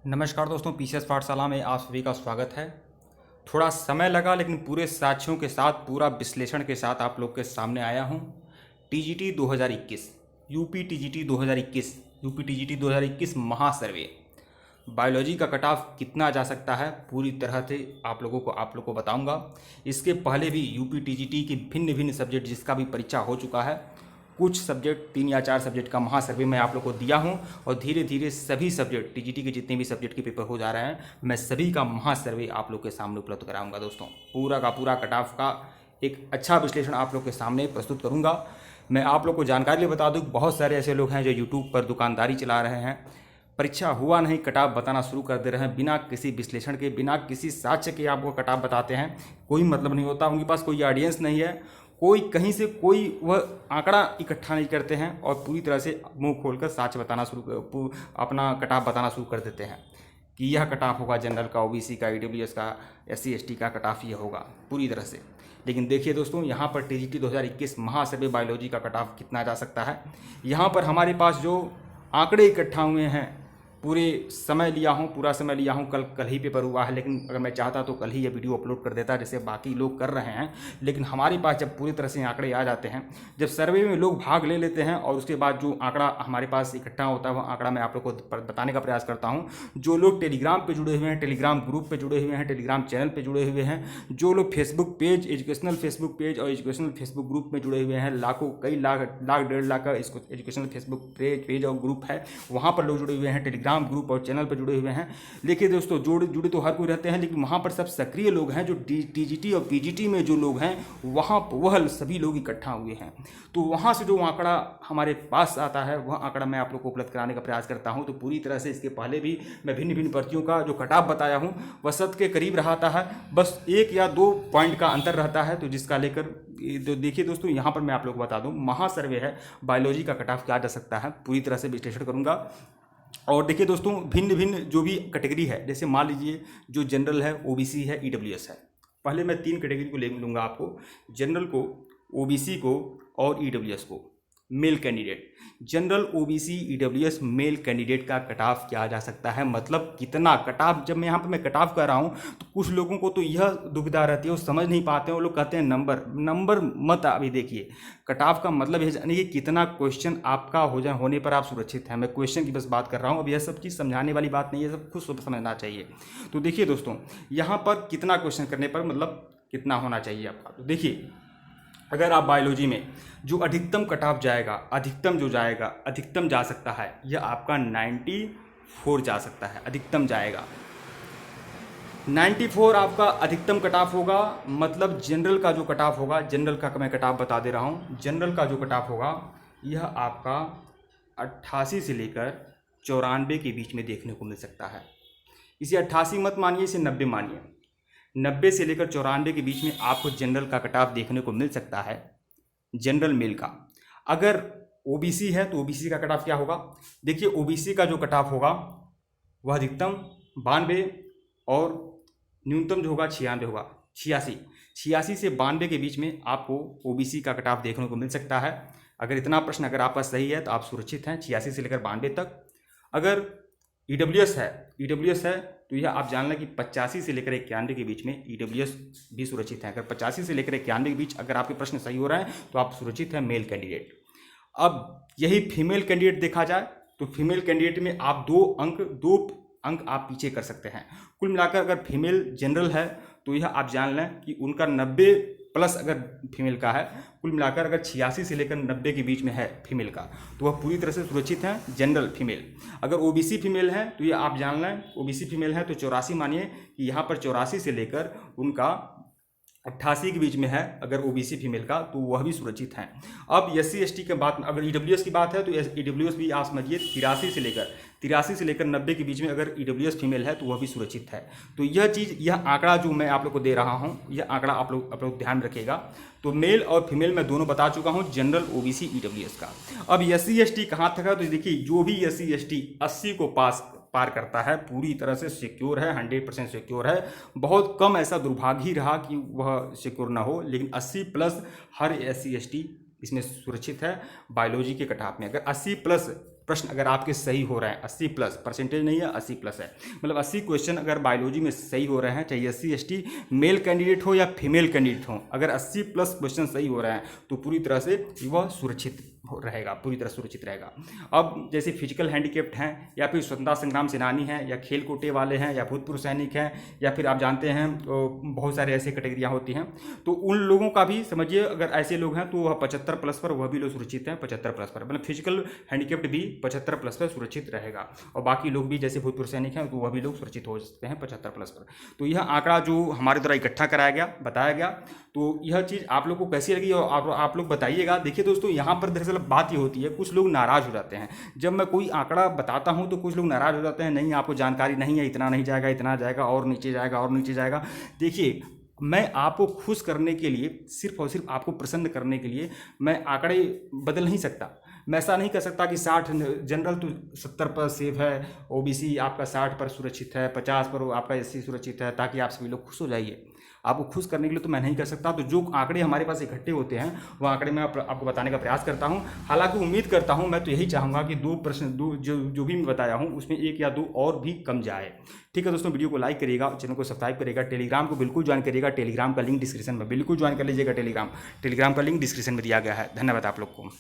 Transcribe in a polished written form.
नमस्कार दोस्तों, पीसीएस पाठशाला में आप सभी का स्वागत है। थोड़ा समय लगा लेकिन पूरे साक्ष्यों के साथ, पूरा विश्लेषण के साथ आप लोग के सामने आया हूँ। TGT 2021, UP TGT 2021, UP TGT 2021 महासर्वे बायोलॉजी का कट ऑफ कितना जा सकता है, पूरी तरह से आप लोगों को बताऊंगा। इसके पहले भी यूपी टीजीटी की भिन्न भिन्न सब्जेक्ट जिसका भी परीक्षा हो चुका है, कुछ सब्जेक्ट 3 या 4 सब्जेक्ट का महासर्वे मैं आप लोग को दिया हूं और धीरे धीरे सभी सब्जेक्ट टीजीटी के जितने भी सब्जेक्ट के पेपर हो जा रहे हैं, मैं सभी का महासर्वे आप लोग के सामने उपलब्ध कराऊंगा। दोस्तों, पूरा का पूरा कट ऑफ का एक अच्छा विश्लेषण आप लोग के सामने प्रस्तुत करूंगा। मैं आप लोग को जानकारी लिए बता दूं, बहुत सारे ऐसे लोग हैं जो यूट्यूब पर दुकानदारी चला रहे हैं, परीक्षा हुआ नहीं कटाव बताना शुरू कर दे रहे हैं, बिना किसी विश्लेषण के, बिना किसी साक्ष्य के आपको कटाव बताते हैं। कोई मतलब नहीं होता, उनके पास कोई ऑडियंस नहीं है, कोई कहीं से कोई वह आंकड़ा इकट्ठा नहीं करते हैं और पूरी तरह से मुंह खोलकर साक्ष्य बताना अपना कटाव बताना शुरू कर देते हैं कि यह कटाव होगा जनरल का, ओबीसी का, ईडब्ल्यूएस का, एससी एसटी का कटाव यह होगा पूरी तरह से। लेकिन देखिए दोस्तों, यहाँ पर टीजीटी 2021 महासर्वे बायोलॉजी का कटाव कितना जा सकता है। यहाँ पर हमारे पास जो आंकड़े इकट्ठा हुए हैं, पूरा समय लिया हूँ, कल ही पेपर हुआ है, लेकिन अगर मैं चाहता तो कल ही ये वीडियो अपलोड कर देता जैसे बाकी लोग कर रहे हैं। लेकिन हमारे पास जब पूरी तरह से आंकड़े आ जाते हैं, जब सर्वे में लोग भाग ले लेते हैं और उसके बाद जो आंकड़ा हमारे पास इकट्ठा होता है, वह आंकड़ा मैं आप लोग को बताने का प्रयास करता हूँ। जो लोग टेलीग्राम पर जुड़े हुए हैं, टेलीग्राम ग्रुप पर जुड़े हुए हैं, टेलीग्राम चैनल पर जुड़े हुए हैं, जो लोग Facebook page, educational Facebook page और एजुकेशनल फेसबुक ग्रुप में जुड़े हुए हैं, लाखों, कई लाख 1.5 लाख का एजुकेशनल फेसबुक पेज और ग्रुप है, वहाँ पर लोग जुड़े हुए हैं, टेलीग्राम ग्रुप और चैनल पर जुड़े हुए हैं। देखिए दोस्तों, जुड़े तो हर कोई रहते हैं, लेकिन वहाँ पर सब सक्रिय लोग हैं, जो टीजीटी और पीजीटी में जो लोग हैं, वह सभी लोग इकट्ठा हुए हैं। तो वहाँ से जो आंकड़ा हमारे पास आता है, वह आंकड़ा मैं आप लोग को उपलब्ध कराने का प्रयास करता हूँ। तो पूरी तरह से इसके पहले भी मैं भिन्न भिन्न भर्तियों का जो कटाव बताया हूँ, वह 100 के करीब रहता है, बस 1 या 2 पॉइंट का अंतर रहता है। तो जिसका लेकर तो देखिए दोस्तों, यहाँ पर मैं आप लोग को बता दूँ, महासर्वे है बायोलॉजी का कटाव क्या जा सकता है, पूरी तरह से विश्लेषण करूँगा। और देखिए दोस्तों, भिन्न भिन्न जो भी कैटेगरी है, जैसे मान लीजिए जो जनरल है, ओबीसी है, ईडब्ल्यूएस है। पहले मैं 3 कैटेगरी को ले लूँगा आपको, जनरल को, ओबीसी को और ईडब्ल्यूएस को। Male candidate, general, OBC, EWS male candidate का कटाव क्या जा सकता है, मतलब कितना कटाव। जब मैं यहाँ पर मैं कटाव कर रहा हूँ तो कुछ लोगों को तो यह दुविधा रहती है, वो समझ नहीं पाते हैं, वो लोग कहते हैं नंबर मत। अभी देखिए, कटाव का मतलब यह जानिए कि कितना क्वेश्चन आपका होने पर आप सुरक्षित हैं। मैं क्वेश्चन की बस बात कर रहा हूँ, अब यह सब चीज़ समझाने वाली बात नहीं है, सब खुद समझना चाहिए। तो देखिए दोस्तों, यहाँ पर कितना क्वेश्चन करने पर मतलब कितना होना चाहिए आपका। तो देखिए, अगर आप बायोलॉजी में जो अधिकतम कटाव जाएगा, अधिकतम जा सकता है, यह आपका 94 जा सकता है, अधिकतम जाएगा 94 आपका अधिकतम कटाव होगा। मतलब जनरल का जो कटाव होगा, जनरल का मैं कटाव बता दे रहा हूँ, जनरल का जो कटाव होगा यह आपका 88 से लेकर 94 के बीच में देखने को मिल सकता है। इसे 88 मत मानिए, इसे 90 मानिए। 90 से लेकर 94 के बीच में आपको जनरल का कटाव देखने को मिल सकता है, जनरल मेल का। अगर ओबीसी है तो ओबीसी का कटाव क्या होगा, देखिए ओबीसी का जो कटाव होगा वह अधिकतम 92 और न्यूनतम जो होगा 96 होगा, 86 से 92 के बीच में आपको ओबीसी का कटाव देखने को मिल सकता है। अगर इतना प्रश्न अगर आपका सही है तो आप सुरक्षित हैं 86 से लेकर 92 तक। अगर ईडब्ल्यूएस है तो यह आप जान लें कि 85 से लेकर 91 के बीच में ईडब्ल्यूएस भी सुरक्षित है। अगर 85 से लेकर 91 के बीच अगर आपके प्रश्न सही हो रहे हैं तो आप सुरक्षित हैं मेल कैंडिडेट। अब यही फीमेल कैंडिडेट देखा जाए तो फीमेल कैंडिडेट में आप 2 अंक आप पीछे कर सकते हैं। कुल मिलाकर अगर फीमेल जनरल है तो यह आप जान लें कि उनका 90 प्लस अगर फीमेल का है, कुल मिलाकर अगर 86 से लेकर 90 के बीच में है फीमेल का, तो वह पूरी तरह से सुरक्षित हैं जनरल फीमेल। अगर ओबीसी फीमेल है तो ये आप जान लें, ओबीसी फीमेल है तो 84 मानिए कि यहाँ पर 84 से लेकर उनका 88 के बीच में है अगर ओबीसी फीमेल का, तो वह भी सुरक्षित हैं। अब एससी एसटी की बात, अगर ईडब्ल्यूएस की बात है तो ईडब्ल्यूएस भी आप समझिए 83 से लेकर 90 के बीच में अगर ईडब्ल्यूएस फीमेल है तो वह भी सुरक्षित है। तो यह आंकड़ा जो मैं आप लोग को दे रहा हूँ, यह आंकड़ा आप लोग ध्यान रखिएगा। तो मेल और फीमेल मैं दोनों बता चुका हूँ, जनरल, ओबीसी, ईडब्ल्यूएस का। अब एससी एसटी कहाँ तक है, तो देखिए जो भी एससी एसटी 80 को पार करता है पूरी तरह से सिक्योर है, 100% सिक्योर है। बहुत कम ऐसा दुर्भाग्य ही रहा कि वह सिक्योर ना हो, लेकिन 80 प्लस हर एससी एसटी इसमें सुरक्षित है बायोलॉजी के कटाव में। अगर 80 प्लस प्रश्न अगर आपके सही हो रहे हैं 80 प्लस, परसेंटेज नहीं है 80 प्लस है, मतलब 80 क्वेश्चन अगर बायोलॉजी में सही हो रहे हैं, चाहे SC ST मेल कैंडिडेट हो या फीमेल कैंडिडेट हो, अगर 80 प्लस क्वेश्चन सही हो रहे हैं तो पूरी तरह से वह सुरक्षित रहेगा, पूरी तरह सुरक्षित रहेगा। अब जैसे फिजिकल हैंडीकेप्ड हैं या फिर स्वतंत्रता संग्राम सेनानी हैं या खेल कोटे वाले हैं या भूतपूर्व सैनिक हैं या फिर आप जानते हैं बहुत सारे ऐसे कैटेगरियाँ होती हैं, तो उन लोगों का भी समझिए अगर ऐसे लोग हैं तो वह 75 प्लस पर वह भी लोग सुरक्षित हैं, 75 प्लस पर, मतलब फिजिकल हैंडीकेप्ड भी 75 प्लस पर सुरक्षित रहेगा। और बाकी लोग भी जैसे भूतपूर्व सैनिक हैं तो वह भी लोग सुरक्षित हो सकते हैं 75 प्लस पर। तो यह आंकड़ा जो हमारे द्वारा इकट्ठा कराया गया, बताया गया, तो यह चीज़ आप लोग को कैसी लगी और आप लोग बताइएगा। देखिए दोस्तों, यहाँ पर दरअसल बात ये होती है, कुछ लोग नाराज़ हो जाते हैं जब मैं कोई आंकड़ा बताता हूँ, तो कुछ लोग नाराज़ हो जाते हैं, नहीं आपको जानकारी नहीं है, इतना नहीं जाएगा, इतना जाएगा, और नीचे जाएगा, और नीचे जाएगा। देखिए, मैं आपको खुश करने के लिए, सिर्फ और सिर्फ आपको प्रसन्न करने के लिए मैं आंकड़े बदल नहीं सकता। मैं ऐसा नहीं कर सकता कि 60 जनरल तो 70 पर सेफ है, OBC आपका 60 पर सुरक्षित है, 50 पर आपका SC सुरक्षित है, ताकि आप सभी लोग खुश हो जाइए। आपको खुश करने के लिए तो मैं नहीं कर सकता। तो जो आंकड़े हमारे पास इकट्ठे होते हैं वो आंकड़े मैं आपको बताने का प्रयास करता हूं। हालांकि उम्मीद करता हूं, मैं तो यही चाहूँगा कि 2 प्रश्न जो भी मैं बताया हूं उसमें 1 या 2 और भी कम जाए। ठीक है दोस्तों, वीडियो को लाइक करिएगा, चैनल को सब्सक्राइब करिएगा, टेलीग्राम को बिल्कुल ज्वाइन करिएगा, टेलीग्राम का लिंक डिस्क्रिप्शन में, बिल्कुल ज्वाइन कर लीजिएगा। टेलीग्राम का लिंक डिस्क्रिप्शन में दिया गया है। धन्यवाद आप लोग को।